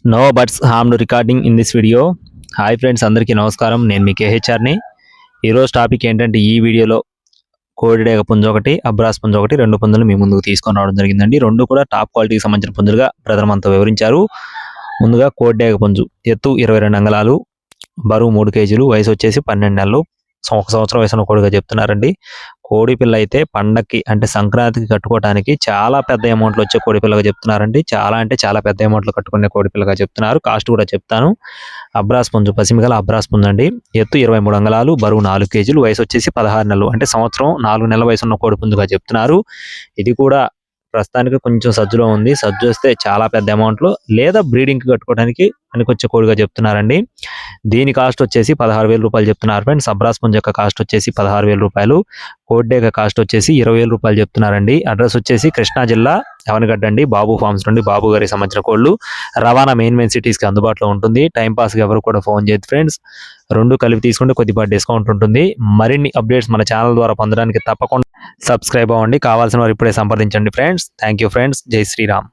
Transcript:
No bats harmed recording in this video. Hi friends, అందరికీ నమస్కారం. నేను మీ కేహెచ్ఆర్ని. ఈరోజు టాపిక్ ఏంటంటే, ఈ వీడియోలో కోడిడేగ పుంజు ఒకటి, అబ్రాస్ పుంజు ఒకటి, 2 పుంజులు మీ ముందుకు తీసుకొని రావడం జరిగిందండి. 2 కూడా టాప్ క్వాలిటీకి సంబంధించిన పుంజులుగా బ్రదర్ మనతో వివరించారు. ముందుగా కోడిడేగ పుంజు, ఎత్తు 22 అంగళాలు, బరువు 3 కేజీలు, వయసు వచ్చేసి 12 నెలలు, 1 సంవత్సరం వయసున్న కోడిగా చెప్తున్నారండి. కోడి పిల్ల అయితే పండక్కి అంటే సంక్రాంతికి కట్టుకోవడానికి చాలా పెద్ద అమౌంట్లో వచ్చే కోడి పిల్లగా చెప్తున్నారండి. చాలా అంటే చాలా పెద్ద అమౌంట్లో కట్టుకునే కోడి పిల్లగా చెప్తున్నారు. కాస్ట్ కూడా చెప్తాను. అబ్రాస్ పుంజు, పసిమిగల అబ్రాస్ పుంజు అండి. ఎత్తు 23 అంగళాలు, బరువు 4 కేజీలు, వయసు వచ్చేసి 16 నెలలు, అంటే సంవత్సరం 4 నెలల వయసున్న కోడి పుంజుగా చెప్తున్నారు. ఇది కూడా ప్రస్తుతానికి కొంచెం సజ్జులో ఉంది. సజ్జు వస్తే చాలా పెద్ద అమౌంట్లో లేదా బ్రీడింగ్కి కట్టుకోవడానికి పనికొచ్చే కోడిగా చెప్తున్నారండి. దీని కాస్ట్ వచ్చేసి 16,000 రూపాయలు చెప్తున్నారు ఫ్రెండ్స్. అబ్రాస్ పుంజు యొక్క కాస్ట్ వచ్చేసి 16,000 రూపాయలు. కోడిడేగ కాస్ట్ వచ్చేసి 20,000 రూపాయలు చెప్తున్నారండి. అడ్రస్ వచ్చేసి కృష్ణా జిల్లా యవనగడ్డ అండి. బాబు ఫార్మ్స్ నుండి బాబు గారికి సంబంధించిన కోళ్ళు. రవాణా మెయిన్ సిటీస్కి అందుబాటులో ఉంటుంది. టైంపాస్కి ఎవరు కూడా ఫోన్ చేయదు ఫ్రెండ్స్. 2 కలిపి తీసుకుంటే కొద్దిపాటి డిస్కౌంట్ ఉంటుంది. మరిన్ని అప్డేట్స్ మన ఛానల్ ద్వారా పొందడానికి తప్పకుండా సబ్స్క్రైబ్ అవ్వండి. కావాల్సిన వారు ఇప్పుడే సంప్రదించండి ఫ్రెండ్స్. Thank you friends. జై శ్రీరామ్.